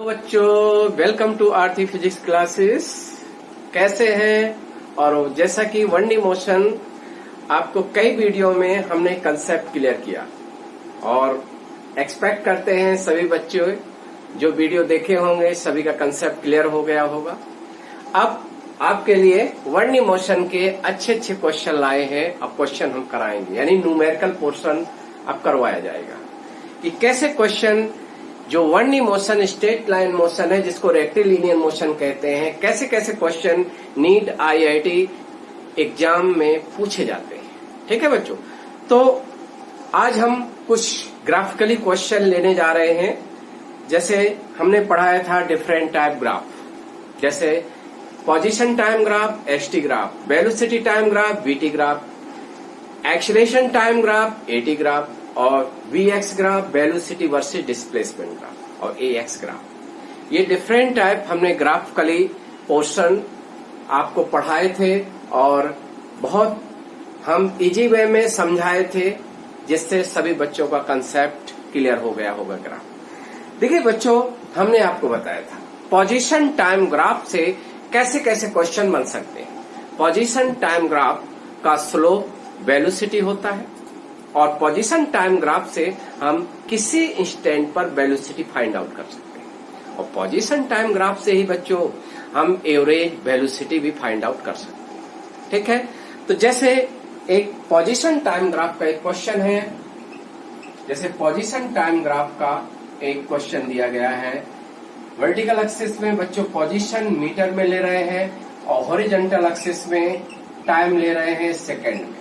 बच्चों, welcome to Aarti physics classes. कैसे हैं? और जैसा कि 1D मोशन आपको कई वीडियो में हमने कंसेप्ट क्लियर किया और एक्सपेक्ट करते हैं सभी बच्चों जो वीडियो देखे होंगे सभी का कंसेप्ट क्लियर हो गया होगा। अब आपके लिए 1D मोशन के अच्छे क्वेश्चन लाए हैं। अब क्वेश्चन हम कराएंगे, यानी न्यूमेरिकल पोर्शन अब करवाया जाएगा कि कैसे क्वेश्चन जो 1D motion straight line motion है जिसको रेक्टिलिनियर मोशन कहते हैं, कैसे कैसे क्वेश्चन नीट IIT एग्जाम में पूछे जाते हैं। ठीक है बच्चों, तो आज हम कुछ ग्राफिकली क्वेश्चन लेने जा रहे हैं। जैसे हमने पढ़ाया था डिफरेंट टाइप ग्राफ, जैसे position time graph ST graph, velocity time graph VT graph, acceleration time graph AT graph और VX graph velocity versus displacement graph और AX ग्राफ। ये डिफरेंट टाइप हमने ग्राफिकली पोर्शन आपको पढ़ाए थे और बहुत हम इजी वे में समझाए थे जिससे सभी बच्चों का कंसेप्ट क्लियर हो गया होगा। ग्राफ देखिए बच्चों, हमने आपको बताया था पोजीशन टाइम ग्राफ से कैसे कैसे क्वेश्चन बन सकते हैं। पोजीशन टाइम ग्राफ का स्लोप वेलोसिटी होता है और पोजीशन टाइम ग्राफ से हम किसी इंस्टेंट पर वेलोसिटी फाइंड आउट कर सकते हैं और पोजीशन टाइम ग्राफ से ही बच्चों हम एवरेज वेलोसिटी भी फाइंड आउट कर सकते हैं। ठीक है, तो जैसे एक पोजीशन टाइम ग्राफ का एक क्वेश्चन है, जैसे पोजीशन टाइम ग्राफ का एक क्वेश्चन दिया गया है। वर्टिकल एक्सिस में बच्चों पोजीशन मीटर में ले रहे हैं और हॉरिजॉन्टल एक्सिस में टाइम ले रहे हैं सेकंड में।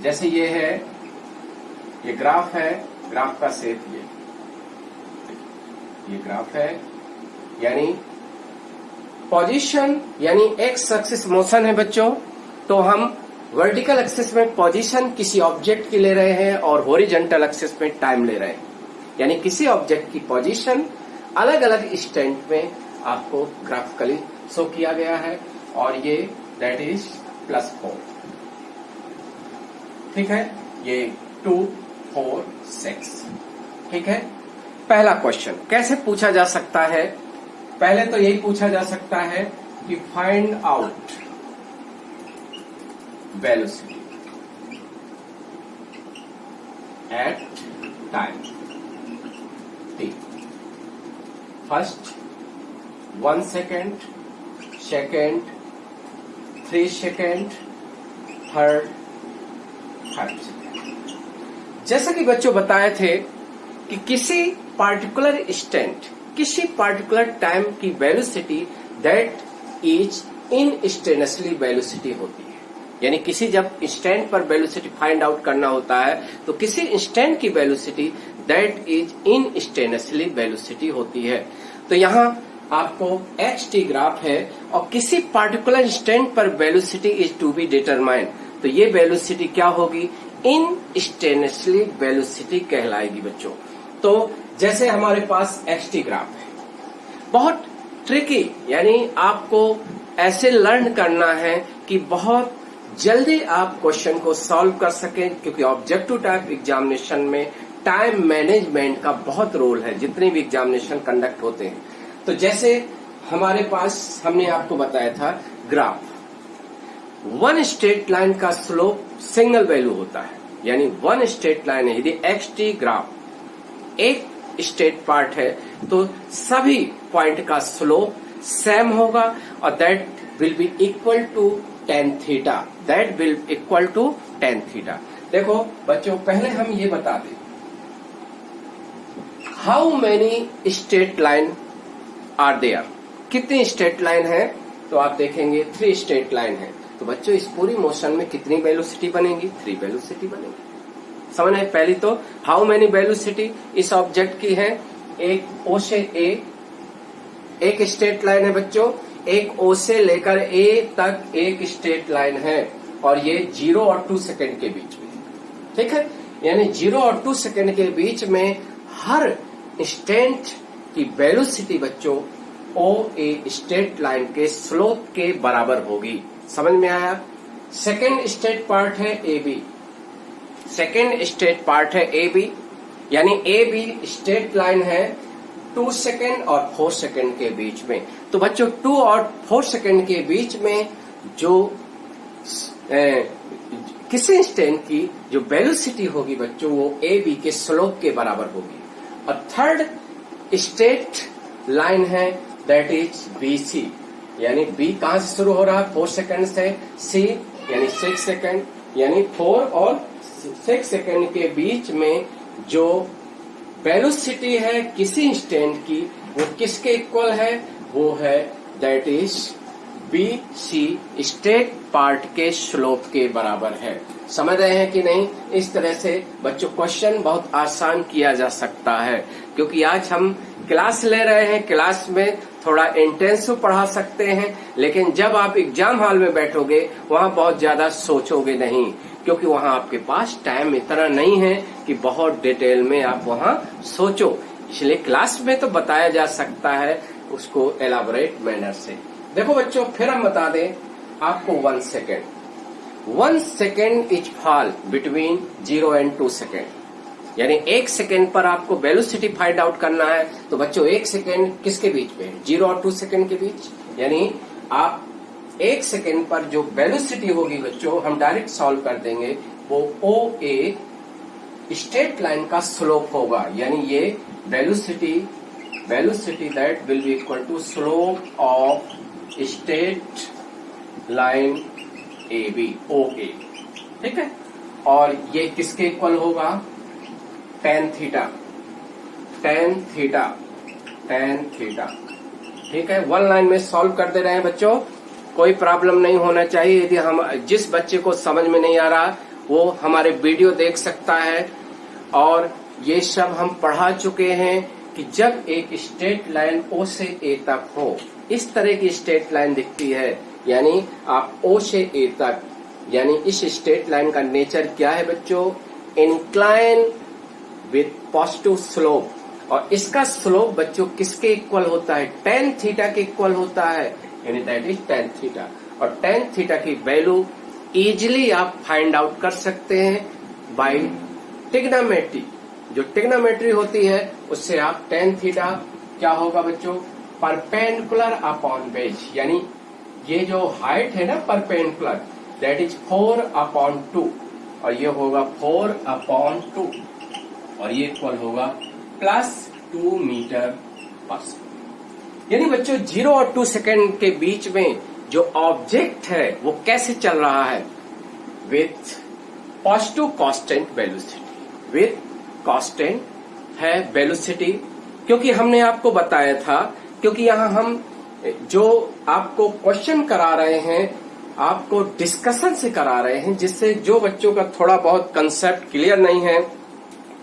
जैसे ये है, ये ग्राफ है, ग्राफ का शेप ये ग्राफ है, यानी पोजीशन यानी एक्स एक्सिस मोशन है बच्चों। तो हम वर्टिकल एक्सिस में पोजीशन किसी ऑब्जेक्ट की ले रहे हैं और हॉरिजॉन्टल एक्सिस में टाइम ले रहे हैं, यानी किसी ऑब्जेक्ट की पोजीशन अलग अलग इंस्टेंट में आपको ग्राफिकली शो किया गया है और ये दैट इज +4। ठीक है, ये 2 4 6। ठीक है, पहला क्वेश्चन कैसे पूछा जा सकता है? पहले तो यही पूछा जा सकता है कि find out velocity at time t। First 1 second, second 3 second, third 5 second. जैसा कि बच्चों बताए थे कि किसी पार्टिकुलर इंस्टेंट, किसी पार्टिकुलर टाइम की वेलोसिटी दैट इज इनस्टेंटेनियसली वेलोसिटी होती है, यानी किसी जब इंस्टेंट पर वेलोसिटी फाइंड आउट करना होता है तो किसी इंस्टेंट की वेलोसिटी दैट इज इनस्टेंटेनियसली वेलोसिटी होती है। तो यहाँ आपको XT ग्राफ है और किसी पार्टिकुलर इंस्टेंट पर velocity is to be determined, तो ये वेलोसिटी क्या होगी? इनस्टेंटेनियसली वेलोसिटी कहलाएगी बच्चों। तो जैसे हमारे पास XT ग्राफ है, बहुत ट्रिकी, यानी आपको ऐसे लर्न करना है कि बहुत जल्दी आप क्वेश्चन को सॉल्व कर सकें, क्योंकि ऑब्जेक्टिव टाइप एग्जामिनेशन में टाइम मैनेजमेंट का बहुत रोल है जितने भी एग्जामिनेशन कंडक्ट होते हैं। तो जैसे हमारे पास हमने आपको बताया था ग्राफ, वन स्ट्रेट लाइन का स्लोप सिंगल वैल्यू होता है, यानी वन स्ट्रेट लाइन है। यदि XT ग्राफ एक स्ट्रेट पार्ट है तो सभी पॉइंट का स्लोप सेम होगा और that will be equal to tan theta, that will equal to tan theta. देखो बच्चों, पहले हम ये बता दें how many straight line are there, कितनी स्ट्रेट लाइन है? तो आप देखेंगे 3 स्ट्रेट लाइन है। तो बच्चों इस पूरी मोशन में कितनी वेलोसिटी बनेगी? 3 वेलोसिटी बनेगी। समझ है? पहली तो हाउ मेनी वेलोसिटी इस ऑब्जेक्ट की है? एक O से A एक स्ट्रेट लाइन है बच्चों, एक O से लेकर A तक एक स्ट्रेट लाइन है और ये 0 और 2 सेकेंड के बीच में। ठीक है, यानी 0 और 2 सेकेंड के बीच में हर इंस्टेंट की वेलोसिटी बच्चों OA स्ट्रेट लाइन के स्लोप के बराबर होगी। समझ में आया? सेकेंड स्ट्रेट पार्ट है AB, सेकेंड स्ट्रेट पार्ट है AB, यानी AB स्ट्रेट लाइन है 2 सेकेंड और 4 सेकेंड के बीच में। तो बच्चों 2 और 4 सेकेंड के बीच में जो किसी इंस्टेंट की जो वेलोसिटी होगी बच्चों वो ए बी के स्लोप के बराबर होगी। और थर्ड स्ट्रेट लाइन है दैट इज बी सी, यानी बी कहां से शुरू हो रहा है 4 सेकेंड से, सी यानी 6 सेकेंड, यानी 4 और 6 सेकेंड के बीच में जो वेलोसिटी है किसी इंस्टेंट की वो किसके इक्वल है, वो है that is B C straight part के स्लोप के बराबर है। समझ रहे हैं कि नहीं? इस तरह से बच्चों क्वेश्चन बहुत आसान किया जा सकता है, क्योंकि आज हम क्लास ले रहे हैं, क्लास में थोड़ा इंटेंसिव पढ़ा सकते हैं, लेकिन जब आप एग्जाम हॉल में बैठोगे वहां बहुत ज्यादा सोचोगे नहीं, क्योंकि वहां आपके पास टाइम इतना नहीं है कि बहुत डिटेल में आप वहां सोचो। इसलिए क्लास में तो बताया जा सकता है उसको एलाबोरेट मैनर से। देखो बच्चों फिर हम बता दें आपको 1 second, 1 second is fall between 0 and 2 second, यानी 1 सेकेंड पर आपको वेलोसिटी फाइंड आउट करना है। तो बच्चों 1 सेकेंड किसके बीच में, 0 और 2 सेकेंड के बीच, यानी आप 1 सेकेंड पर जो वेलोसिटी होगी बच्चों हम डायरेक्ट सॉल्व कर देंगे, वो ओ ए स्ट्रेट लाइन का स्लोप होगा, यानी ये velocity that will be equal to slope of straight line A B O A, ठीक है। और ये किसके इक्वल होगा, tan थीटा, ठीक है। 1 लाइन में सॉल्व कर दे रहे हैं बच्चों, कोई प्रॉब्लम नहीं होना चाहिए। यदि हम जिस बच्चे को समझ में नहीं आ रहा वो हमारे वीडियो देख सकता है। और ये सब हम पढ़ा चुके हैं कि जब एक स्ट्रेट लाइन O से A तक हो, इस तरह की स्ट्रेट लाइन दिखती है, यानी आप O से A तक, यानी इस स्ट्रेट लाइन का नेचर क्या है बच्चों, इंक्लाइन विथ पॉजिटिव स्लोप। और इसका स्लोप बच्चों किसके इक्वल होता है, tan थीटा के इक्वल होता है, यानी दैट इज tan थीटा। और tan थीटा की वैल्यू इजिली आप फाइंड आउट कर सकते हैं बाय ट्रिग्नोमेट्री। जो ट्रिग्नोमेट्री होती है उससे आप tan थीटा क्या होगा बच्चों, परपेंडिकुलर अपॉन बेस, यानी ये जो हाइट है ना परपेंडिकुलर, दैट इज 4/2, और ये होगा 4/2, और ये इक्वल होगा +2 मीटर पर सेकेंड। यानी बच्चों 0 और 2 सेकेंड के बीच में जो ऑब्जेक्ट है वो कैसे चल रहा है, with positive constant velocity, with constant है वेलोसिटी। क्योंकि हमने आपको बताया था, क्योंकि यहाँ हम जो आपको क्वेश्चन करा रहे हैं आपको डिस्कशन से करा रहे हैं, जिससे जो बच्चों का थोड़ा बहुत कंसेप्ट क्लियर नहीं है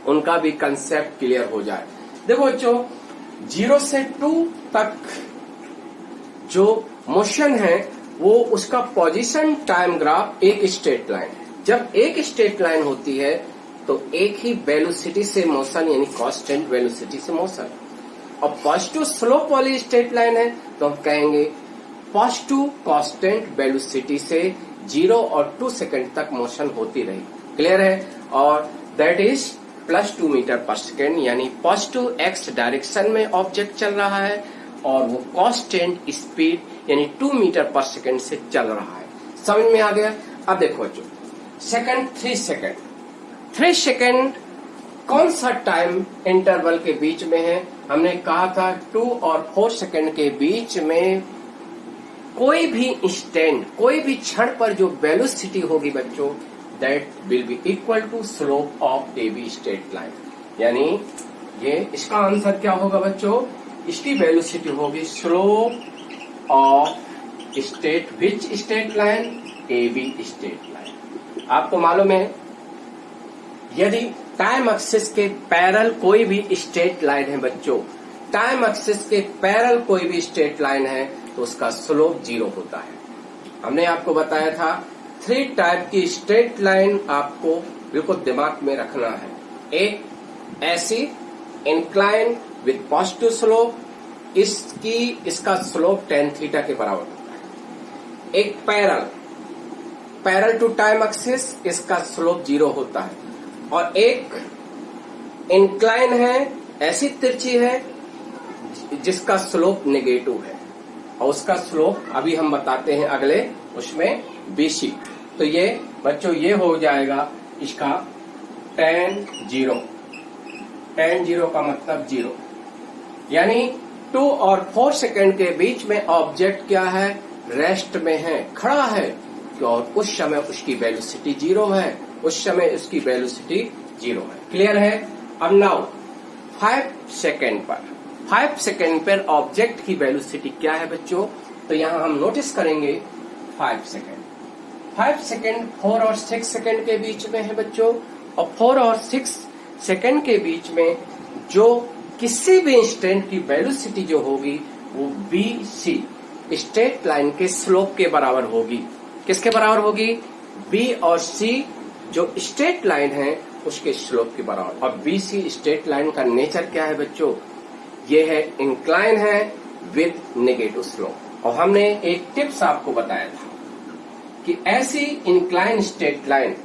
उनका भी कंसेप्ट क्लियर हो जाए। देखो बच्चों 0 से 2 तक जो मोशन है वो उसका पोजीशन टाइम ग्राफ एक स्ट्रेट लाइन है। जब एक स्ट्रेट लाइन होती है तो एक ही वेलोसिटी से मोशन, यानी कांस्टेंट वेलोसिटी से मोशन। और पॉजिटिव स्लोप वाली स्ट्रेट लाइन है तो हम कहेंगे पॉजिटिव कांस्टेंट वेलोसिटी से 0 और 2 सेकेंड तक मोशन होती रही। क्लियर है? और that is +2 metre per second, यानी पॉजिटिव x डायरेक्शन में ऑब्जेक्ट चल रहा है और वो कांस्टेंट स्पीड यानी 2 मीटर पर सेकेंड से चल रहा है। समझ में आ गया? अब देखो बच्चों सेकेंड 3 सेकेंड कौन सा टाइम इंटरवल के बीच में है? हमने कहा था 2 और 4 सेकेंड के बीच में कोई भी इंस्टेंट, कोई भी क्षण पर जो वेलोसिटी होगी बच्चों, that will be equal to slope of A B straight line. यानी ये इसका आंसर क्या होगा बच्चों? इसकी वेलोसिटी होगी slope of straight which straight line, A B straight line. आपको मालूम है यदि टाइम एक्सिस के पैरेलल कोई भी स्ट्रेट लाइन है बच्चों, टाइम एक्सिस के पैरेलल कोई भी स्ट्रेट लाइन है तो उसका स्लोप 0 होता है। हमने आपको बताया था 3 टाइप की स्ट्रेट लाइन आपको बिल्कुल दिमाग में रखना है। एक ऐसी इंक्लाइन विथ पॉजिटिव स्लोप, इसका स्लोप tan थीटा के बराबर होता है। एक पैरेलल टू टाइम एक्सिस, इसका स्लोप 0 होता है। और एक इंक्लाइन है, ऐसी तिरछी है जिसका स्लोप नेगेटिव है, और उसका स्लोप अभी हम बताते हैं अगले उसमें BC। तो ये बच्चों ये हो जाएगा इसका tan 0। tan 0 का मतलब 0, यानी 2 और 4 सेकंड के बीच में ऑब्जेक्ट क्या है, रेस्ट में है, खड़ा है, और उस समय उसकी वेलोसिटी 0 है, उस समय उसकी वेलोसिटी 0 है। क्लियर है? अब नाउ 5 सेकंड पर ऑब्जेक्ट की वेलोसिटी क्या है बच्चों? तो यहां हम नोटिस करेंगे 5 सेकंड 4 और 6 सेकंड के बीच में है बच्चों, और 4 और 6 सेकंड के बीच में जो किसी भी इंस्टेंट की वेलोसिटी जो होगी वो BC स्ट्रेट लाइन के स्लोप के बराबर होगी। किसके बराबर होगी? B और C जो स्ट्रेट लाइन है उसके स्लोप के बराबर। और BC स्ट्रेट लाइन का नेचर क्या है बच्चों? ये है इंक्लाइन है विद नेगेटिव स्लोप। और हमने एक टिप्स आपको बताया था कि ऐसी इंक्लाइन स्ट्रेट लाइन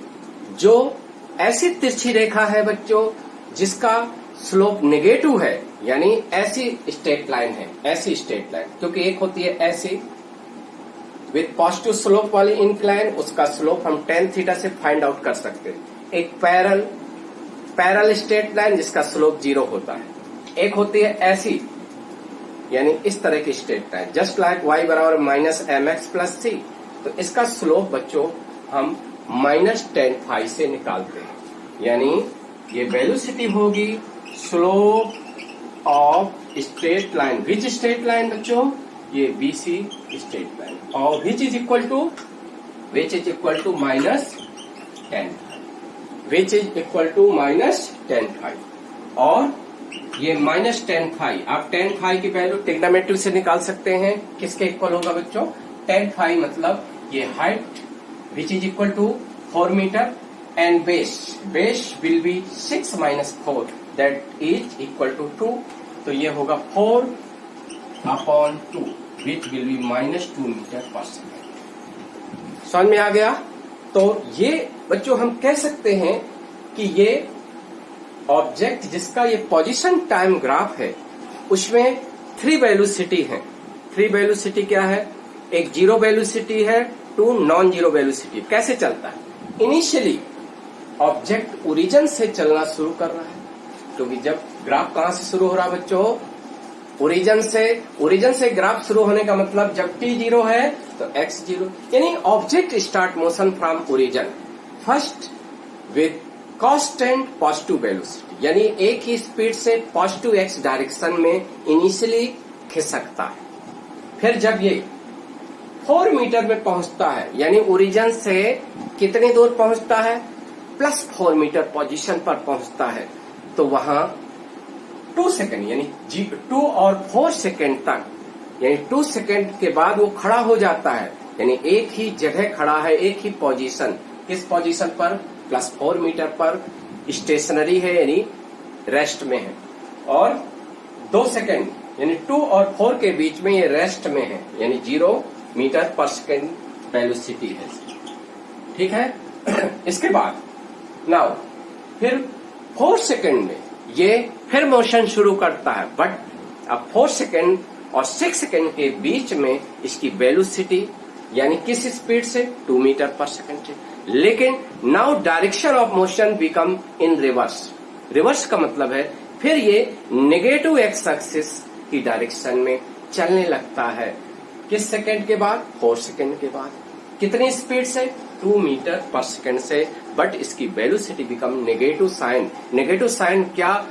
जो ऐसी तिरछी रेखा है बच्चों जिसका स्लोप नेगेटिव है, यानी ऐसी स्ट्रेट लाइन है, ऐसी स्ट्रेट लाइन, क्योंकि एक होती है ऐसी विद पॉजिटिव स्लोप वाली इंक्लाइन, उसका स्लोप हम tan थीटा से फाइंड आउट कर सकते हैं। एक पैरल स्ट्रेट लाइन जिसका स्लोप 0 होता है, एक होती है ऐसी, यानी इस तरह की straight line just like y बराबर -mx प्लस c। तो इसका स्लोप बच्चों हम -tan phi से निकालते हैं, यानी ये वेलोसिटी होगी slope of straight line. Which straight line बच्चों? ये BC स्ट्रेट लाइन, और which is equal to -tan phi, which is equal to -tan phi। और ये -tan phi, आप tan phi की वैल्यू ट्रिग्नोमेट्री से निकाल सकते हैं। किसके इक्वल होगा बच्चों? tan phi मतलब ये height which is equal to 4 metre, and base will be 6 minus 4 that is equal to 2। तो ये होगा 4/2 which will be -2 metre per second. समझ में आ गया? तो ये बच्चों हम कह सकते हैं कि ये ऑब्जेक्ट जिसका ये पोजीशन टाइम ग्राफ है उसमें 3 वेलोसिटी है। 3 वेलोसिटी क्या है? एक 0 वेलोसिटी है, 2 नॉन 0 वेलोसिटी। कैसे चलता है? इनिशियली ऑब्जेक्ट ओरिजिन से चलना शुरू कर रहा है, क्योंकि जब ग्राफ कहां से शुरू हो रहा है बच्चों? ओरिजिन से ग्राफ शुरू होने का मतलब जब t 0 है तो x 0, यानी object start motion from origin first with constant positive velocity, यानी एक ही स्पीड से पॉजिटिव x डायरेक्शन में इनिशियली खिसकता है। फिर जब ये 4 मीटर में पहुंचता है, यानी ओरिजिन से कितनी दूर पहुंचता है? +4 मीटर पोजीशन पर पहुंचता है, तो वहां 2 सेकंड यानी 2 और 4 सेकंड तक, यानी 2 सेकंड के बाद वो खड़ा हो जाता है, यानी एक ही जगह खड़ा है, एक ही पोजीशन। किस पोजीशन पर? +4 मीटर पर स्टेशनरी है, यानी रेस्ट में है। और 2 सेकंड यानी 2 और 4 के बीच में ये रेस्ट में है, यानी 0 मीटर पर सेकंड वेलोसिटी है। ठीक है? इसके बाद नाउ फिर 4 सेकंड में ये फिर मोशन शुरू करता है, बट अब 4 सेकंड और 6 सेकंड के बीच में इसकी वेलोसिटी यानी किस स्पीड से? 2 मीटर पर सेकंड से। लेकिन now direction of motion become in reverse. Reverse का मतलब है फिर ये नेगेटिव एक्स एक्सिस की डायरेक्शन में चलने लगता है। किस सेकंड के बाद? 4 सेकंड के बाद। कितनी स्पीड से? 2 मीटर पर सेकंड से, बट इसकी velocity become negative sign. Negative sign क्या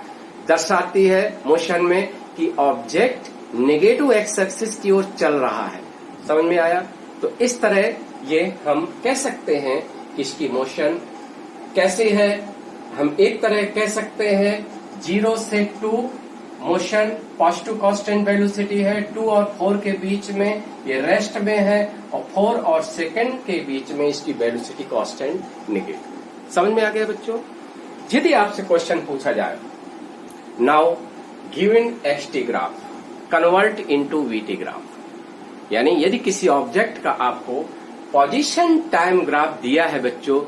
दर्शाती है मोशन में? कि ऑब्जेक्ट नेगेटिव एक्स एक्सिस की ओर चल रहा है। समझ में आया? तो इस तरह ये हम कह सकते हैं कि इसकी मोशन कैसे है। हम एक तरह कह सकते हैं 0 से 2 मोशन पॉजिटिव कांस्टेंट वेलोसिटी है, 2 और 4 के बीच में ये रेस्ट में है, और 4 और सेकंड के बीच में इसकी वेलोसिटी कांस्टेंट नेगेटिव। समझ में आ गया बच्चों? यदि आपसे क्वेश्चन पूछा जाए now given XT graph convert into VT graph, यानी यदि किसी ऑब्जेक्ट का आपको पोजीशन टाइम ग्राफ दिया है बच्चों,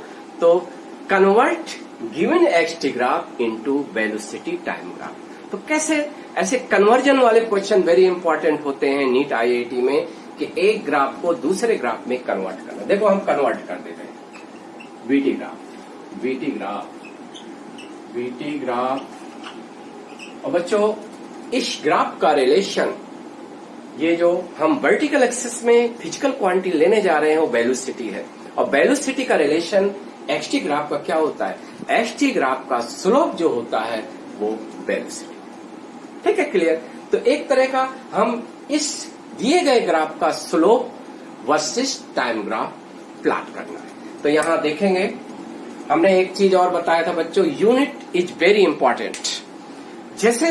तो convert given XT graph into velocity time graph. तो कैसे ऐसे कन्वर्जन वाले क्वेश्चन वेरी इंपॉर्टेंट होते हैं नीट आईआईटी में कि एक ग्राफ को दूसरे ग्राफ में कन्वर्ट करना। देखो हम कन्वर्ट कर देते हैं VT graph, VT graph, VT graph. और बच्चों इस ग्राफ का रिलेशन, ये जो हम वर्टिकल एक्सिस में फिजिकल क्वांटिटी लेने जा रहे हैं वो वेलोसिटी है, और वेलोसिटी का रिलेशन एक्सटी ग्राफ का क्या होता है, एक्सटी ग्राफ का स्लोप जो होता है वो वेलोसिटी। ठीक है, क्लियर। तो एक तरह का हम इस दिए गए ग्राफ का slope versus time graph plot करना है। तो यहां देखेंगे हमने एक चीज और बताया था बच्चों, यूनिट इज वेरी इंपॉर्टेंट। जैसे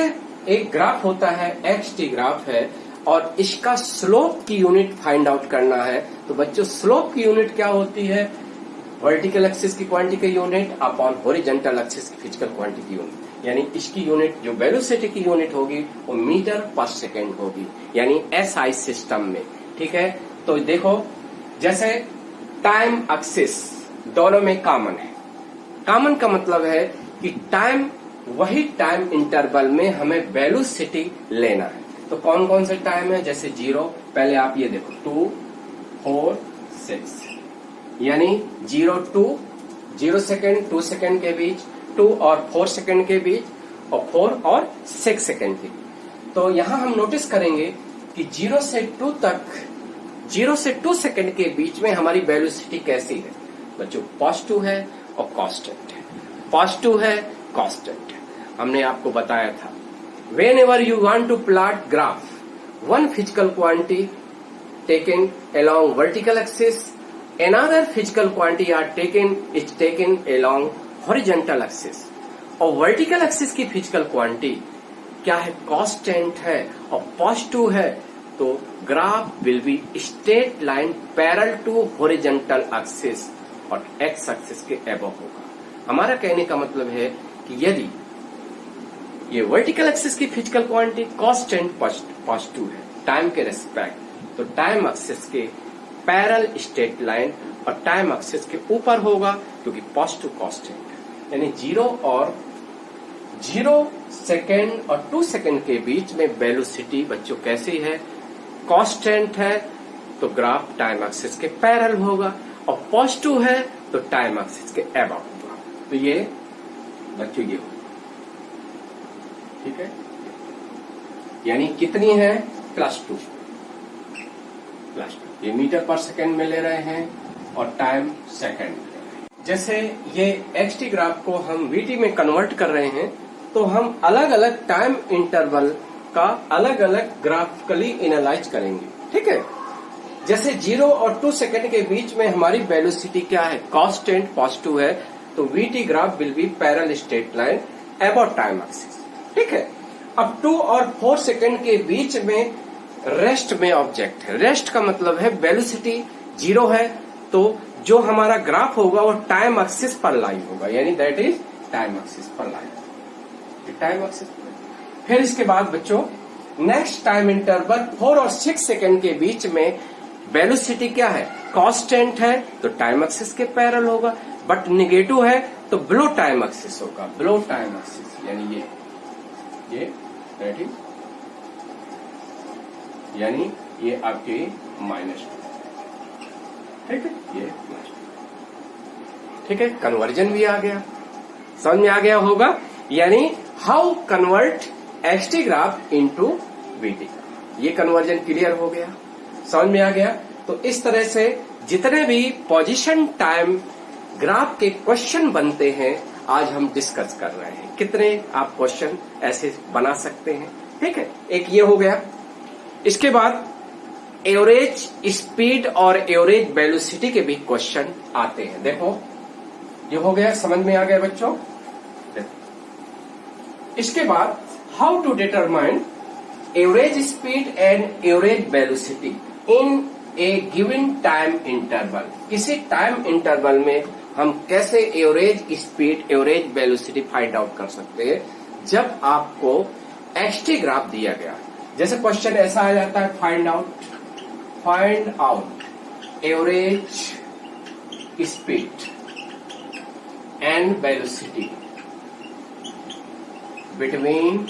एक ग्राफ होता है, एक्सटी ग्राफ है, और इसका स्लोप की यूनिट फाइंड आउट करना है, तो बच्चों स्लोप की यूनिट क्या होती है, वर्टिकल एक्सिस की क्वांटिटी की यूनिट अपॉन हॉरिजॉन्टल एक्सिस की फिजिकल क्वांटिटी की यूनिट। यानी इसकी यूनिट जो वेलोसिटी की यूनिट होगी वो मीटर पर सेकेंड होगी, यानी एसआई सिस्टम में। ठीक है, तो देखो जैसे टाइम एक्सिस दोनों में कॉमन है। कॉमन का मतलब है कि टाइम, वही टाइम इंटरवल में हमें वेलोसिटी लेना है। तो कौन कौन से टाइम है, जैसे 0, पहले आप ये देखो 2, 4, 6, यानी 0 सेकेंड 2 सेकेंड के बीच, 2 और 4 सेकेंड के बीच, और 4 और 6 सेकेंड के बीच। तो यहां हम नोटिस करेंगे कि 0 से 2 तक, 0 से 2 सेकेंड के बीच में हमारी वेलोसिटी कैसी है बच्चों, पॉजिटिव है और कांस्टेंट है, पॉजिटिव है कांस्टेंट है। हमने आपको बताया था whenever you want to plot graph, one physical quantity taken along vertical axis, another physical quantity is taken along horizontal axis। और वर्टिकल एक्सिस की फिजिकल क्वांटिटी क्या है, कांस्टेंट है और पॉजिटिव है, तो graph will be straight line parallel to horizontal axis और X axis के अबव होगा। हमारा कहने का मतलब है कि यदि ये वर्टिकल एक्सिस की फिजिकल क्वांटिटी कांस्टेंट पॉजिटिव है टाइम के रेस्पेक्ट, तो टाइम एक्सिस के पैरेलल स्ट्रेट लाइन और टाइम एक्सिस के ऊपर होगा क्योंकि पॉजिटिव कांस्टेंट है। यानी 0 सेकेंड और 2 सेकेंड के बीच में वेलोसिटी बच्चों कैसी है, कांस्टेंट है, तो ग्राफ टाइम एक्सिस के पैरेलल होगा, और पॉजिटिव है तो टाइम एक्सिस के अबव होगा। तो ये बच्चों ये होगा। ठीक है, यानी कितनी है, +2, ये मीटर पर सेकेंड में ले रहे हैं और टाइम सेकेंड में ले रहे हैं। जैसे ये एक्सटी ग्राफ को हम वीटी में कन्वर्ट कर रहे हैं, तो हम अलग अलग टाइम इंटरवल का अलग अलग ग्राफिकली एनालाइज करेंगे। ठीक है, जैसे 0 और 2 सेकेंड के बीच में हमारी वेलोसिटी क्या है, कांस्टेंट पॉजिटिव है, तो VT graph will B parallel straight line about time axis. ठीक है, अब 2 और 4 सेकेंड के बीच में रेस्ट में ऑब्जेक्ट है। रेस्ट का मतलब है वेलोसिटी 0 है, तो जो हमारा ग्राफ होगा वो टाइम एक्सिस पर लाई होगा, यानी दैट इज टाइम एक्सिस पर लाई, टाइम एक्सिस। फिर इसके बाद बच्चों नेक्स्ट टाइम इंटरवल 4 और 6 सेकेंड के बीच में वेलोसिटी क्या है, कांस्टेंट है, तो टाइम एक्सिस के पैरेलल होगा, बट निगेटिव है तो बिलो टाइम एक्सिस होगा, बिलो टाइम एक्सिस, यानी ये रेडी, यानी ये आपके -2। ठीक है, ये ठीक है, कन्वर्जन भी आ गया, समझ में आ गया होगा। यानी how convert XT graph into VT, ये कन्वर्जन क्लियर हो गया, समझ में आ गया। तो इस तरह से जितने भी पोजीशन टाइम ग्राफ के क्वेश्चन बनते हैं आज हम डिस्कस कर रहे हैं। कितने आप क्वेश्चन ऐसे बना सकते हैं। ठीक है, एक ये हो गया। इसके बाद एवरेज स्पीड और एवरेज वेलोसिटी के भी क्वेश्चन आते हैं। देखो ये हो गया, समझ में आ गया बच्चों। इसके बाद how to determine average speed and average velocity in a given time interval. किसी टाइम इंटरवल में हम कैसे average speed average velocity find out कर सकते हैं जब आपको एक्सटी ग्राफ दिया गया। जैसे क्वेश्चन ऐसा आ जाता है, find out average speed and velocity between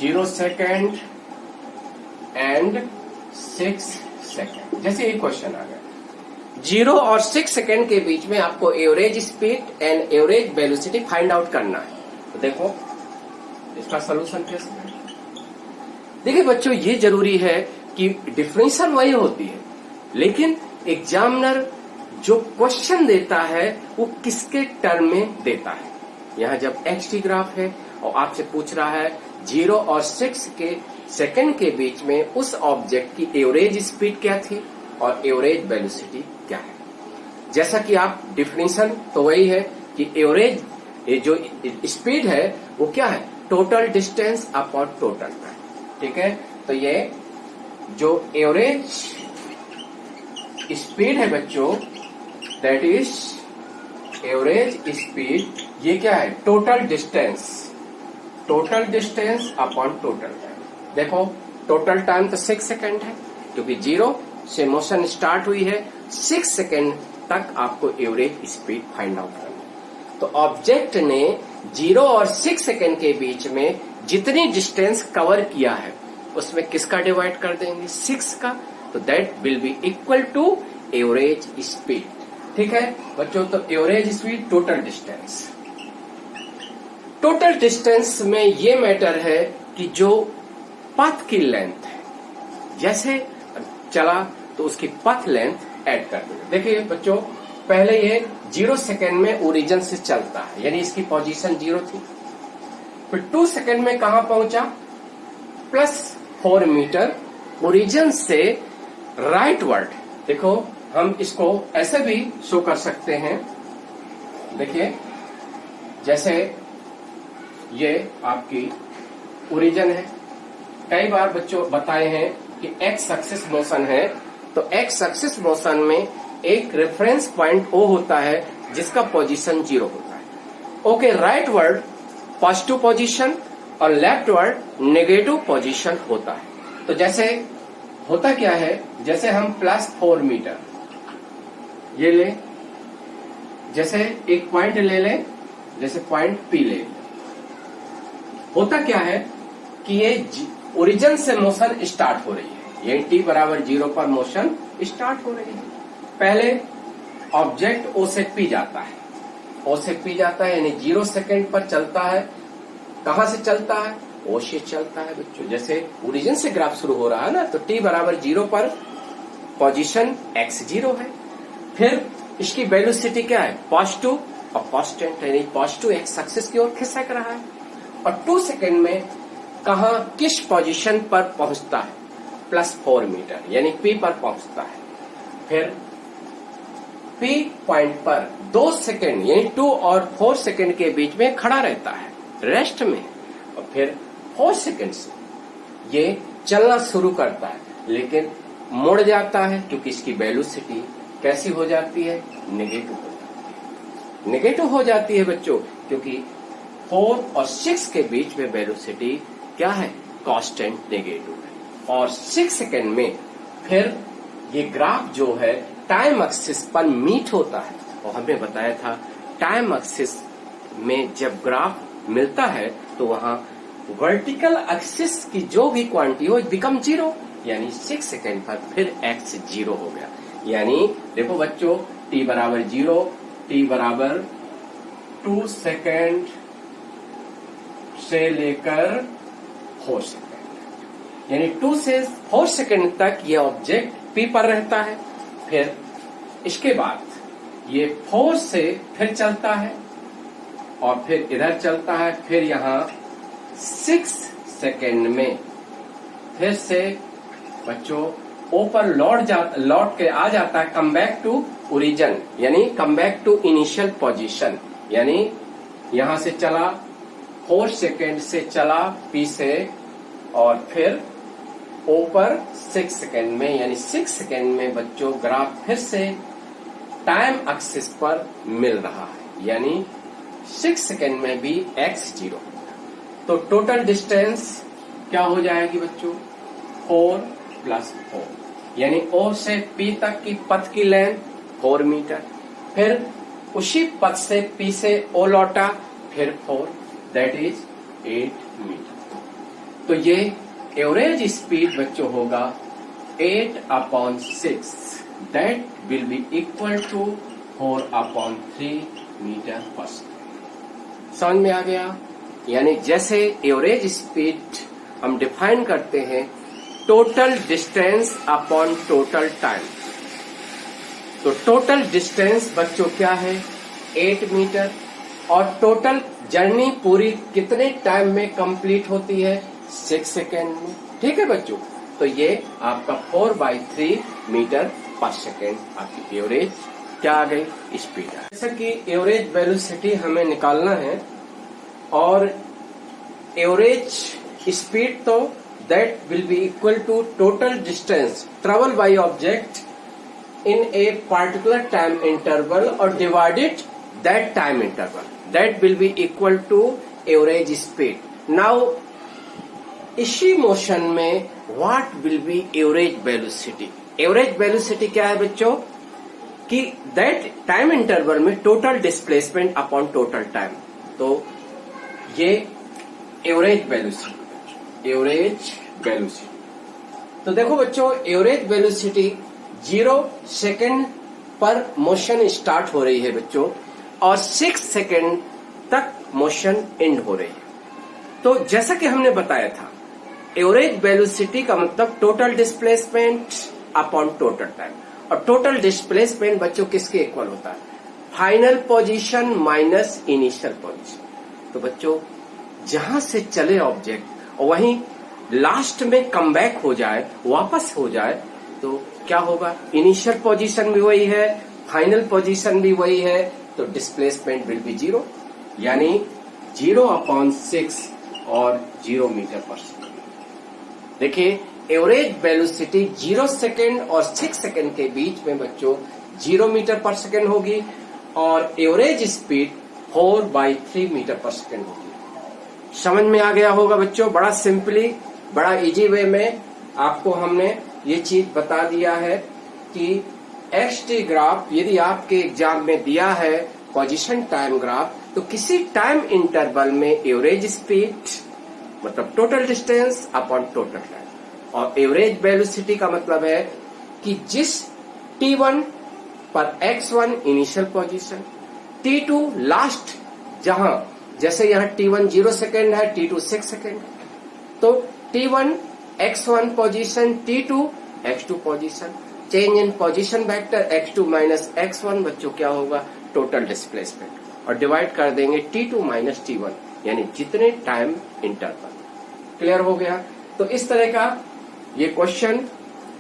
0 second and 6 second. जैसे एक क्वेश्चन आ गया 0 और 6 सेकेंड के बीच में आपको average speed and average velocity find out करना है। तो देखो इसका सोल्यूशन कैसे है। देखिए बच्चों, ये जरूरी है कि डिफरेंशियल वही होती है, लेकिन एग्जामिनर जो क्वेश्चन देता है वो किसके टर्म में देता है। यहाँ जब एक्स-टी ग्राफ है और आपसे पूछ रहा है 0 और 6 के सेकंड के बीच में उस ऑब्जेक्ट की एवरेज स्पीड क्या थी और एवरेज वेलोसिटी क्या है। जैसा कि आप डिफिनेशन तो वही है कि एवरेज जो स्पीड है वो क्या है, total distance upon total time. ठीक है, तो ये जो एवरेज स्पीड है बच्चों, दैट इज एवरेज स्पीड, ये क्या है, total distance upon total time. देखो टोटल टाइम तो 6 सेकेंड है, क्योंकि 0 से मोशन स्टार्ट हुई है, 6 सेकेंड तक आपको एवरेज स्पीड फाइंड आउट करना है। तो ऑब्जेक्ट ने 0 और 6 सेकेंड के बीच में जितनी डिस्टेंस कवर किया है उसमें किसका डिवाइड कर देंगे, 6 का, तो that will be equal to average speed. ठीक है बच्चों, तो एवरेज स्पीड टोटल डिस्टेंस में ये मैटर है कि जो पथ की लेंथ है, जैसे चला तो उसकी पथ लेंथ ऐड कर देंगे। देखिए बच्चों, पहले ये 0 सेकेंड में ओरिजिन से चलता है, यानी इसकी पोजीशन 0 थी, फिर 2 सेकेंड में कहां पहुंचा, +4 मीटर ओरिजिन से राइटवर्ड। देखो हम इसको ऐसे भी शो कर सकते हैं। देखिए जैसे ये आपकी ओरिजिन है, कई बार बच्चों बताए हैं कि एक्स एक्सिस मोशन है, तो एक्स एक्सिस मोशन में एक रेफरेंस पॉइंट ओ होता है जिसका पोजीशन 0 होता है। Okay, right word positive position और लेफ्ट वर्ड नेगेटिव पोजीशन होता है। तो जैसे होता क्या है, जैसे हम +4 मीटर ये ले, जैसे एक पॉइंट ले लें, जैसे पॉइंट पी ले, होता क्या है कि ये ओरिजिन से मोशन स्टार्ट हो रही है, ये t बराबर 0 पर मोशन स्टार्ट हो रही है। पहले ऑब्जेक्ट O से P जाता है, O से P जाता है, यानी 0 सेकेंड पर चलता है। कहां से चलता है, O से चलता है बच्चों। जैसे ओरिजिन से ग्राफ शुरू हो रहा है ना, तो t बराबर 0 पर पोजीशन x0 है। फिर इसकी वेलोसिटी क्या है, पॉजिटिव और कांस्टेंट, यानी पॉजिटिव एक्स एक्सिस की ओर खिसक रहा है। और 2 सेकेंड में कहा किस पोजीशन पर पहुंचता है, +4 मीटर, यानी P पर पहुंचता है। फिर P पॉइंट पर 2 सेकेंड यानी 2 और 4 सेकेंड के बीच में खड़ा रहता है रेस्ट में, और फिर 4 सेकेंड से ये चलना शुरू करता है, लेकिन मुड़ जाता है क्योंकि इसकी वेलोसिटी कैसी हो जाती है, नेगेटिव हो जाती है। नेगेटिव हो जाती है बच्चों, क्योंकि 4 और 6 के बीच में वेलोसिटी क्या है, कांस्टेंट नेगेटिव है। और 6 सेकेंड में फिर ये ग्राफ जो है टाइम एक्सिस पर मीट होता है। और हमने बताया था टाइम एक्सिस में जब ग्राफ मिलता है तो वहां वर्टिकल एक्सिस की जो भी क्वांटिटी हो बिकम 0, यानी 6 सेकेंड पर फिर x 0 हो गया। यानी देखो बच्चों, t बराबर 0, t बराबर 2 सेकेंड से लेकर 4 सेकेंड, यानी 2 से 4 सेकेंड तक ये ऑब्जेक्ट P पर रहता है। फिर इसके बाद ये 4 से फिर चलता है और फिर इधर चलता है, फिर यहाँ 6 सेकेंड में फिर से बच्चों O पर लौट के आ जाता है, कम बैक टू ओरिजिन, यानी come back to initial position, यानी यहां से चला 4 सेकेंड से चला P से, और फिर O पर 6 सेकेंड में, यानी 6 सेकेंड में बच्चों ग्राफ फिर से टाइम एक्सिस पर मिल रहा है, यानी 6 सेकेंड में भी x 0। तो टोटल डिस्टेंस क्या हो जाएगी बच्चों, 4 + 4, यानी O से P तक की पथ की लेंथ 4 मीटर, फिर उसी पथ से P से O लौटा, फिर 4, दैट इज 8 मीटर। तो ये एवरेज स्पीड बच्चों होगा 8/6, that will be equal to 4/3 metre per second. समझ में आ गया? यानी जैसे एवरेज स्पीड हम डिफाइन करते हैं total distance upon total time, तो टोटल डिस्टेंस बच्चों क्या है 8 मीटर, और टोटल जर्नी पूरी कितने टाइम में कंप्लीट होती है 6 सेकेंड में। ठीक है बच्चों, तो ये आपका 4/3 मीटर पर सेकेंड आपकी एवरेज क्या आ गई स्पीड है। जैसा कि एवरेज वेलोसिटी हमें निकालना है और एवरेज स्पीड तो that will be equal to total distance travel by object in a particular time interval or divided that time interval, that will be equal to average speed. Now इसी motion में what will be average velocity? Average velocity क्या है बच्चों कि that time interval में total displacement upon total time, तो ये average velocity, average velocity। तो देखो बच्चों एवरेज वेलोसिटी 0 सेकेंड पर मोशन स्टार्ट हो रही है बच्चों और 6 सेकेंड तक मोशन एंड हो रही है। तो जैसा कि हमने बताया था एवरेज वेलोसिटी का मतलब total displacement upon total time, और टोटल डिस्प्लेसमेंट बच्चों किसके इक्वल होता है final position minus initial position. तो बच्चों जहां से चले ऑब्जेक्ट और वहीं लास्ट में कम बैक हो जाए, वापस हो जाए, तो क्या होगा इनिशियल पोजीशन भी वही है, फाइनल पोजीशन भी वही है, तो डिस्प्लेसमेंट विल बी 0, यानी 0/6 और 0 मीटर पर सेकेंड। देखिए एवरेज वेलोसिटी 0 सेकेंड और 6 सेकेंड के बीच में बच्चों 0 मीटर पर सेकेंड होगी और average speed 4/3 metre per second होगी। समझ में आ गया होगा बच्चों? बड़ा सिंपली, बड़ा इजी वे में आपको हमने ये चीज बता दिया है कि एक्सटी ग्राफ यदि आपके एग्जाम में दिया है पोजीशन टाइम ग्राफ, तो किसी टाइम इंटरवल में एवरेज स्पीड मतलब total distance upon total time, और एवरेज वेलोसिटी का मतलब है कि जिस t1 पर x1 initial position, t2 last, जहां जैसे यहाँ t1 0 सेकेंड है, t2 6 सेकेंड, तो t1 x1 position, t2 x2 position, change in position vector x2 minus x1 बच्चों क्या होगा टोटल डिस्प्लेसमेंट, और डिवाइड कर देंगे t2 माइनस t1 यानी जितने टाइम इंटरवल। क्लियर हो गया? तो इस तरह का ये क्वेश्चन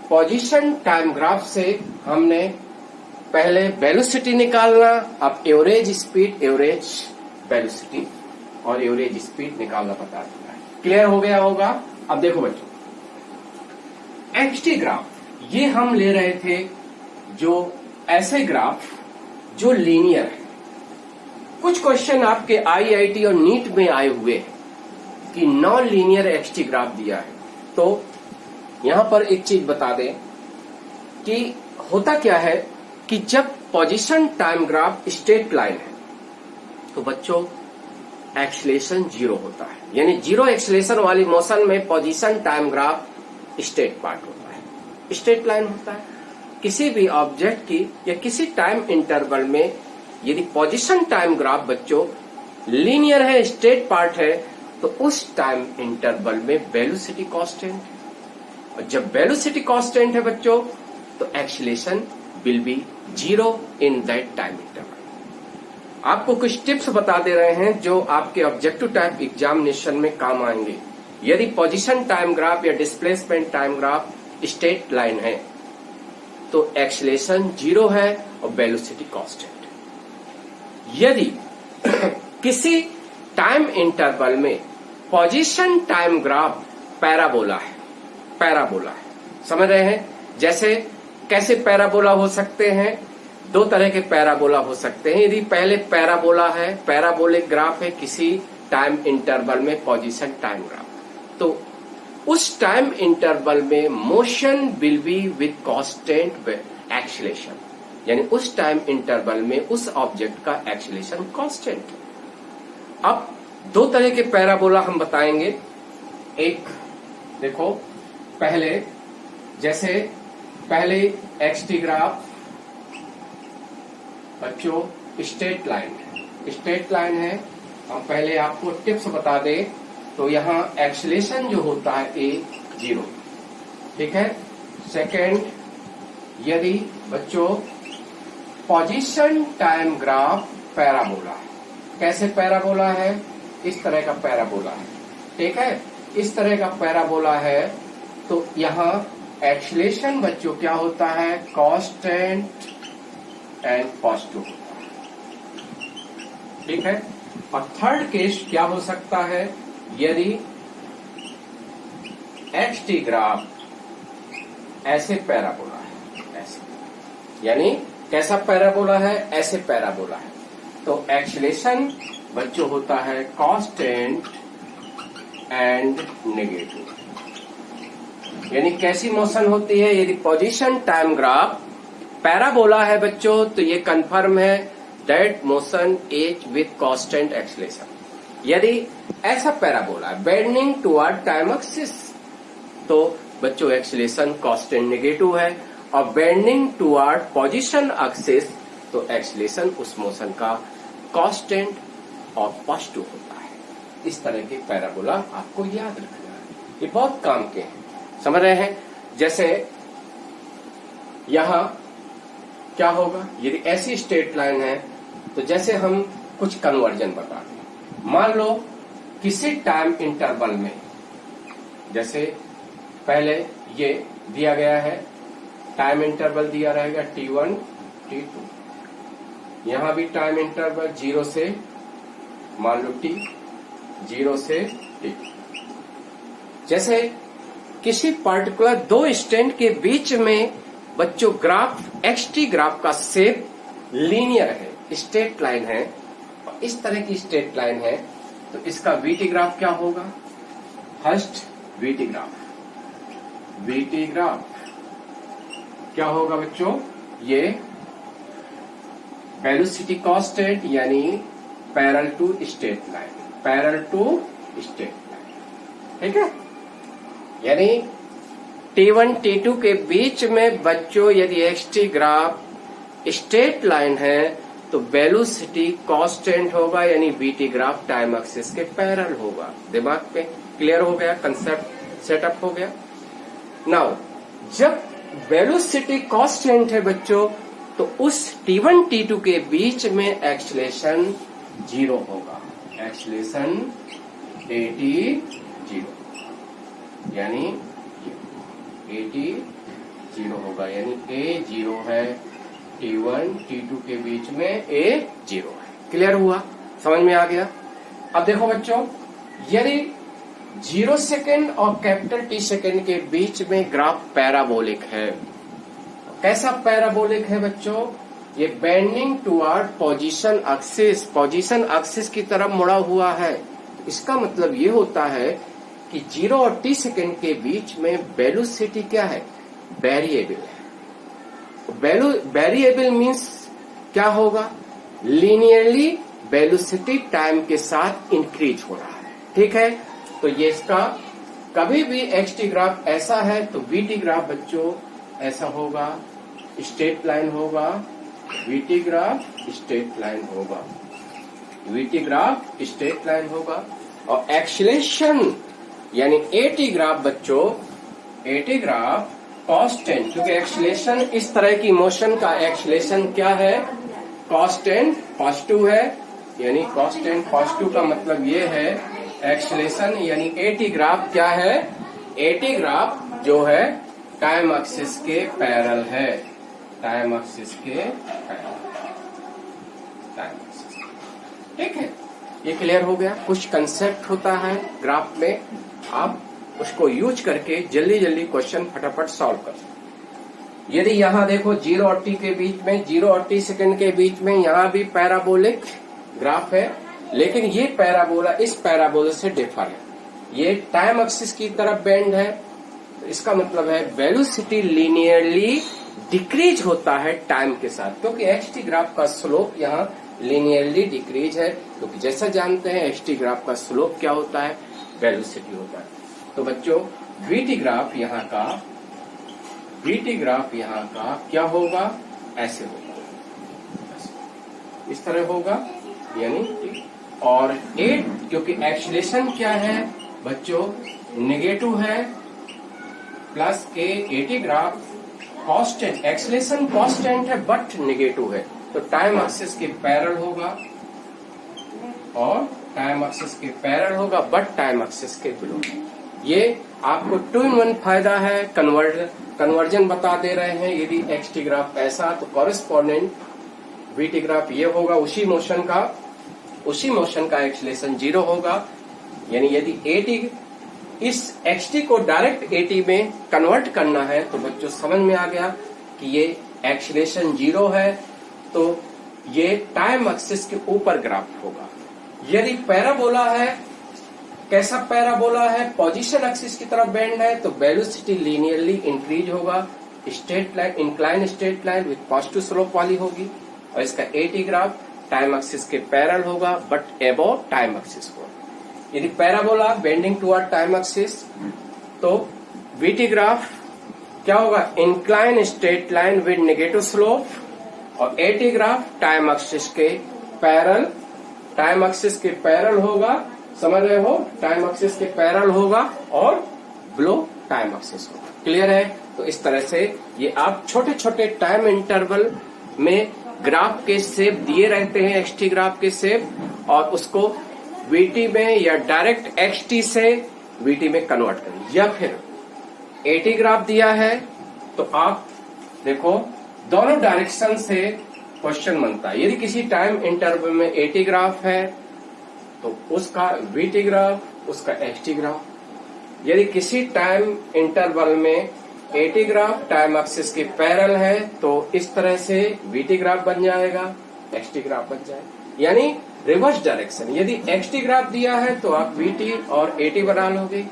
पोजीशन टाइम ग्राफ से हमने पहले वेलोसिटी निकालना, अब एवरेज स्पीड, एवरेज वेलोसिटी और एवरेज स्पीड निकालना बता दिया है। क्लियर हो गया होगा? अब देखो बच्चों एक्सटी ग्राफ ये हम ले रहे थे जो ऐसे ग्राफ जो लीनियर है। कुछ क्वेश्चन आपके आईआईटी और नीट में आए हुए हैं कि नॉन लीनियर एक्सटी ग्राफ दिया है। तो यहां पर एक चीज बता दें कि होता क्या है कि जब position time graph straight line है तो बच्चों एक्सीलरेशन 0 होता है, यानी 0 एक्सीलरेशन वाली मोशन में position time graph straight part होता है, स्ट्रेट लाइन होता है। किसी भी ऑब्जेक्ट की या किसी टाइम इंटरवल में यदि पोजीशन टाइम ग्राफ बच्चों लीनियर है, स्ट्रेट पार्ट है, तो उस टाइम इंटरवल में वेलोसिटी कांस्टेंट है, और जब वेलोसिटी कांस्टेंट है बच्चों तो acceleration will be 0 in that time interval. आपको कुछ टिप्स बता दे रहे हैं जो आपके ऑब्जेक्टिव टाइप एग्जामिनेशन में काम आएंगे। यदि पोजीशन टाइम ग्राफ या displacement time graph straight line है तो एक्सीलरेशन 0 है और वेलोसिटी कांस्टेंट। यदि किसी टाइम इंटरवल में पोजीशन टाइम ग्राफ पैराबोला है, पैराबोला है, समझ रहे हैं? जैसे कैसे पैराबोला हो सकते हैं? 2 तरह के पैराबोला हो सकते हैं। यदि पहले पैराबोला है, पैराबोलिक ग्राफ है किसी टाइम इंटरवल में पोजीशन टाइम ग्राफ, तो उस टाइम इंटरवल में motion will be with constant acceleration, यानी उस टाइम इंटरवल में उस ऑब्जेक्ट का एक्सीलरेशन कांस्टेंट। अब 2 तरह के पैराबोला हम बताएंगे। एक देखो, पहले एक्सटी ग्राफ बच्चों स्ट्रेट लाइन है। हम पहले आपको टिप्स बता दें तो यहाँ एक्सीलरेशन जो होता है ए 0, ठीक है। सेकेंड, यदि बच्चों पोजीशन टाइम ग्राफ पैराबोला है, कैसे पैराबोला है, इस तरह का पैराबोला है, ठीक है, इस तरह का पैराबोला है, तो यहाँ एक्सीलरेशन बच्चों क्या होता है, कांस्टेंट एंड पॉजिटिव होता है, ठीक है। और थर्ड केस क्या हो सकता है, यदि एक्सटी ग्राफ ऐसे पैराबोला है, ऐसे, यानी कैसा पैराबोला है, ऐसे पैराबोला है, तो एक्सीलरेशन बच्चों होता है कांस्टेंट एंड नेगेटिव। यानी कैसी मोशन होती है, यदि पोजीशन टाइम ग्राफ पैराबोला है बच्चों, तो ये कंफर्म है that motion is with constant acceleration. यदि ऐसा पैराबोला है बेंडिंग टुवर्ड टाइम एक्सिस, तो बच्चों एक्सीलरेशन कांस्टेंट नेगेटिव है, और बेंडिंग टुवर्ड पोजीशन एक्सिस, तो एक्सीलरेशन उस मोशन का कांस्टेंट और पॉजिटिव होता है। इस तरह के पैराबोला आपको याद रखना है, ये बहुत काम के हैं, समझ रहे हैं। जैसे यहां क्या होगा, यदि ऐसी स्ट्रेट लाइन है, तो जैसे हम कुछ कन्वर्जन बता दें, मान लो किसी टाइम इंटरवल में, जैसे पहले ये दिया गया है, टाइम इंटरवल दिया रहेगा T1 T2, यहां भी टाइम इंटरवल 0 से मान लो T, 0 से T। जैसे किसी पर्टिकुलर दो स्टैंड के बीच में बच्चों ग्राफ एक्सटी ग्राफ का शेप लीनियर है, स्ट्रेट लाइन है, और इस तरह की स्ट्रेट लाइन है, तो इसका वीटी ग्राफ क्या होगा, फर्स्ट वीटी ग्राफ क्या होगा बच्चों, ये वेलोसिटी कांस्टेंट यानी पैरेलल टू स्ट्रेट लाइन, ठीक है। यानी T1 T2 के बीच में बच्चों यदि एक्सटी ग्राफ स्ट्रेट लाइन है, तो वेलोसिटी कांस्टेंट होगा, यानी वीटी ग्राफ टाइम एक्सिस के पैरेलल होगा। दिमाग पे क्लियर हो गया, कंसेप्ट सेटअप हो गया। नाउ जब वेलोसिटी कांस्टेंट है बच्चों, तो उस T1 T2 के बीच में एक्सीलरेशन 0 होगा, एक्सीलरेशन AT 0, यानी AT 0 होगा, यानी A 0 है, T1 T2 के बीच में A 0 है। क्लियर हुआ, समझ में आ गया। अब देखो बच्चों, यदि 0 सेकेंड और कैपिटल T सेकेंड के बीच में ग्राफ पैराबोलिक है, कैसा पैराबोलिक है बच्चों, ये बेंडिंग टुवर्ड पोजीशन एक्सिस की तरफ मुड़ा हुआ है। इसका मतलब ये होता है कि 0 और T सेकेंड के बीच में वेलोसिटी क्या है, वेरिएबल है। वेरिएबल मीन्स क्या होगा, लीनियरली वेलोसिटी टाइम के साथ इंक्रीज हो रहा है, ठीक है। तो ये इसका कभी भी एक्सटी ग्राफ ऐसा है, तो वीटी ग्राफ बच्चों ऐसा होगा, स्ट्रेट लाइन होगा, वीटी ग्राफ स्ट्रेट लाइन होगा, वीटी ग्राफ स्ट्रेट लाइन होगा। और एक्सीलरेशन यानी एटी ग्राफ बच्चों, एटी ग्राफ कांस्टेंट, क्योंकि एक्सीलरेशन इस तरह की मोशन का एक्सीलरेशन क्या है, कांस्टेंट पॉजिटिव है, यानी कांस्टेंट पॉजिटिव का मतलब ये है एक्सीलरेशन, यानी एटी ग्राफ क्या है, एटी ग्राफ जो है टाइम एक्सिस के पैरेलल है, टाइम एक्सिस के पैरेलल, ठीक है। ये क्लियर हो गया। कुछ कंसेप्ट होता है ग्राफ में, आप उसको यूज करके जल्दी जल्दी क्वेश्चन फटाफट सॉल्व कर सकते। यदि यहाँ देखो 0 और T के बीच में, 0 और T सेकेंड के बीच में यहाँ भी पैराबोलिक ग्राफ है, लेकिन ये पैराबोला इस पैराबोला से डिफर है, ये टाइम एक्सिस की तरफ बेंड है, तो इसका मतलब है वेलोसिटी लीनियरली डिक्रीज होता है टाइम के साथ, क्योंकि एक्सटी ग्राफ का स्लोप यहाँ लीनियरली डिक्रीज है, क्योंकि जैसा जानते हैं एक्सटी ग्राफ का स्लोप क्या होता है, वेलोसिटी होता है। तो बच्चों वीटी ग्राफ यहाँ का क्या होगा, ऐसे होगा, इस तरह होगा यानी। और 8 क्योंकि एक्सीलरेशन क्या है बच्चों, नेगेटिव है, प्लस के 80 ग्राफ कांस्टेंट, एक्सीलरेशन कांस्टेंट है बट नेगेटिव है, तो टाइम एक्सिस के पैरेलल होगा, और टाइम एक्सिस के पैरेलल होगा बट टाइम एक्सिस के बिलो। ये आपको 2 in 1 फायदा है, कन्वर्जन बता दे रहे हैं। यदि एक्सटी ग्राफ ऐसा तो कॉरेस्पॉन्डेंट वीटी ग्राफ ये होगा, उसी मोशन का एक्सीलरेशन 0 होगा। यानी यदि 80 इस एक्सटी को डायरेक्ट 80 में कन्वर्ट करना है तो बच्चों समझ में आ गया कि ये एक्सीलरेशन 0 है, तो ये टाइम एक्सिस के ऊपर ग्राफ होगा। यदि पैराबोला है, कैसा पैराबोला है, पोजीशन एक्सिस की तरफ बेंड है, तो वेलोसिटी लीनियरली इंक्रीज होगा, straight line, incline straight line with positive slope वाली होगी, और इसका 80 ग्राफ टाइम एक्सिस के पैरेलल होगा बट अबव टाइम एक्सिस होगा। यदि parabola bending toward time axis तो वीटी ग्राफ क्या होगा, incline straight line with negative slope, और 80 ग्राफ टाइम एक्सिस के पैरेलल होगा, समझ रहे हो, टाइम एक्सिस के पैरेलल होगा और बिलो टाइम एक्सिस होगा। क्लियर है? तो इस तरह से ये आप छोटे छोटे टाइम इंटरवल में ग्राफ के शेप दिए रहते हैं, एक्सटी ग्राफ के शेप, और उसको वीटी में या डायरेक्ट एक्सटी से वीटी में कन्वर्ट करें। या फिर 80 ग्राफ दिया है तो आप देखो दोनों डायरेक्शन से क्वेश्चन बनता है। यदि किसी टाइम इंटरवल में 80 ग्राफ है तो उसका वीटी ग्राफ, उसका एक्सटी ग्राफ। यदि किसी टाइम इंटरवल में 80 ग्राफ टाइम एक्सिस के पैरेलल है तो इस तरह से वीटी ग्राफ बन जाएगा, एक्सटी ग्राफ बन जाएगा, यानी रिवर्स डायरेक्शन। यदि एक्सटी ग्राफ दिया है तो आप वीटी और 80 बना लोगे,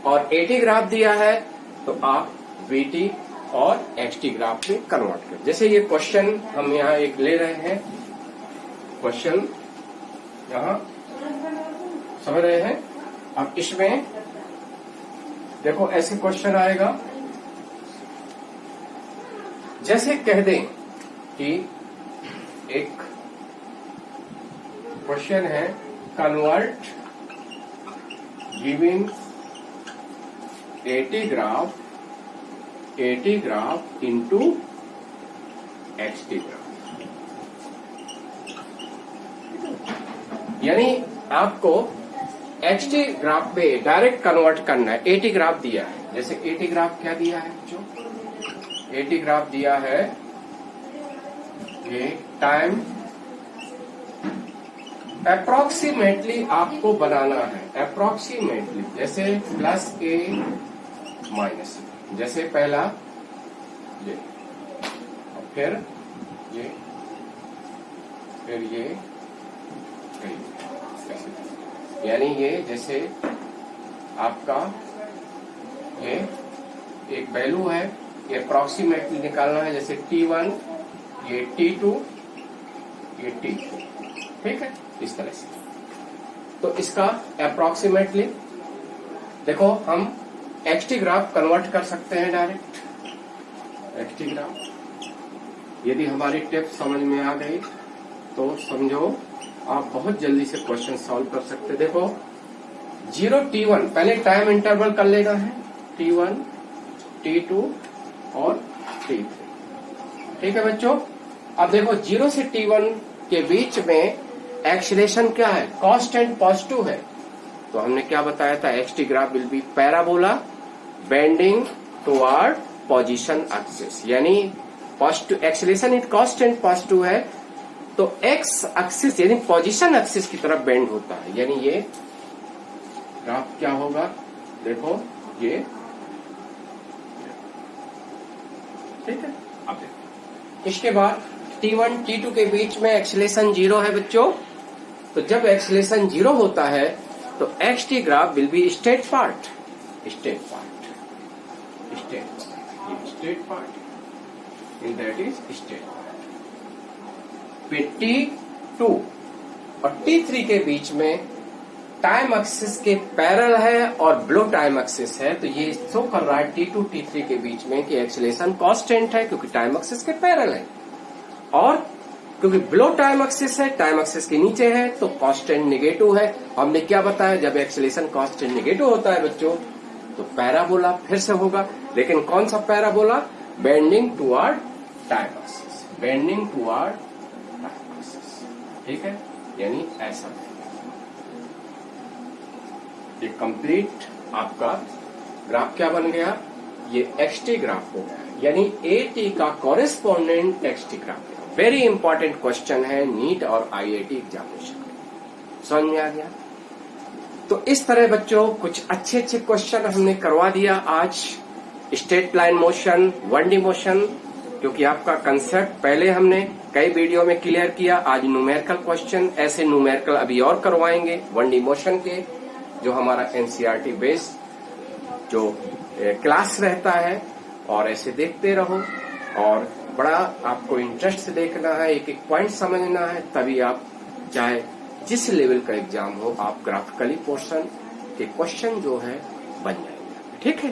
और 80 ग्राफ दिया है तो आप वीटी और एक्सटी ग्राफ में कन्वर्ट कर। जैसे ये क्वेश्चन हम यहाँ एक ले रहे हैं, क्वेश्चन यहाँ समझ रहे हैं। अब इसमें देखो ऐसे क्वेश्चन आएगा, जैसे कह दें कि एक क्वेश्चन है, convert giving 80 graph into XT graph. यानी आपको एक्सटी ग्राफ पे डायरेक्ट कन्वर्ट करना है। 80 ग्राफ दिया है, जैसे 80 ग्राफ क्या दिया है जो 80 ग्राफ दिया है, ये टाइम अप्रोक्सीमेटली आपको बनाना है, अप्रोक्सीमेटली, जैसे प्लस ए माइनस, जैसे पहला ये, और फिर ये, फिर ये, यानी ये जैसे आपका ये एक वैल्यू है, ये अप्रोक्सीमेटली निकालना है, जैसे T1, ये T2, ये T3, ठीक है, इस तरह से। तो इसका अप्रोक्सीमेटली देखो हम एक्सटी ग्राफ कन्वर्ट कर सकते हैं डायरेक्ट एक्सटी ग्राफ। यदि हमारी टिप्स समझ में आ गई तो समझो आप बहुत जल्दी से क्वेश्चन सॉल्व कर सकते। देखो 0 T1 पहले टाइम इंटरवल कर लेना है, T1, T2 और T3, ठीक है बच्चों। अब देखो 0 से T1 के बीच में एक्सीलरेशन क्या है, कांस्टेंट पॉजिटिव है, तो हमने क्या बताया था, X T graph will be parabola bending toward position axis, यानी positive acceleration is constant positive है तो एक्स एक्सिस यानी पोजीशन एक्सिस की तरफ बेंड होता है, यानी ये ग्राफ क्या होगा, देखो ये, ठीक है। अब देखो इसके बाद T1 T2 के बीच में एक्सीलरेशन 0 है बच्चों, तो जब एक्सीलरेशन 0 होता है तो XT graph will be straight part in that is straight. फिर T2 और T3 के बीच में टाइम एक्सिस के पैरेलल है और बिलो टाइम एक्सिस है, तो ये शो कर रहा है T2 T3 के बीच में कि एक्सीलरेशन कांस्टेंट है क्योंकि टाइम एक्सिस के पैरेलल है, और क्योंकि बिलो टाइम एक्सिस है, टाइम एक्सिस के नीचे है, तो कांस्टेंट नेगेटिव है। हमने क्या बताया, जब एक्सीलरेशन कांस्टेंट नेगेटिव होता है बच्चों तो पैराबोला फिर से होगा, लेकिन कौन सा parabola, bending toward time axis, bending toward time axis, ठीक है, यानी ऐसा। ये कंप्लीट आपका ग्राफ क्या बन गया, ये XT ग्राफ हो गया, यानी AT का correspondent XT graph. Very important question है नीट और IIT एग्जामिनेशन, समझ में आ गया। तो इस तरह बच्चों कुछ अच्छे अच्छे क्वेश्चन हमने करवा दिया आज, straight line motion, 1D motion, क्योंकि आपका कंसेप्ट पहले हमने कई वीडियो में क्लियर किया। आज न्यूमेरिकल क्वेश्चन, ऐसे न्यूमेरिकल अभी और करवाएंगे 1D मोशन के, जो हमारा NCERT बेस जो क्लास रहता है, और ऐसे देखते रहो और बड़ा आपको इंटरेस्ट से देखना है, एक एक पॉइंट समझना है, तभी आप चाहे जिस लेवल का एग्जाम हो आप ग्राफिकली पोर्शन के क्वेश्चन जो है बन जाएंगे, ठीक है।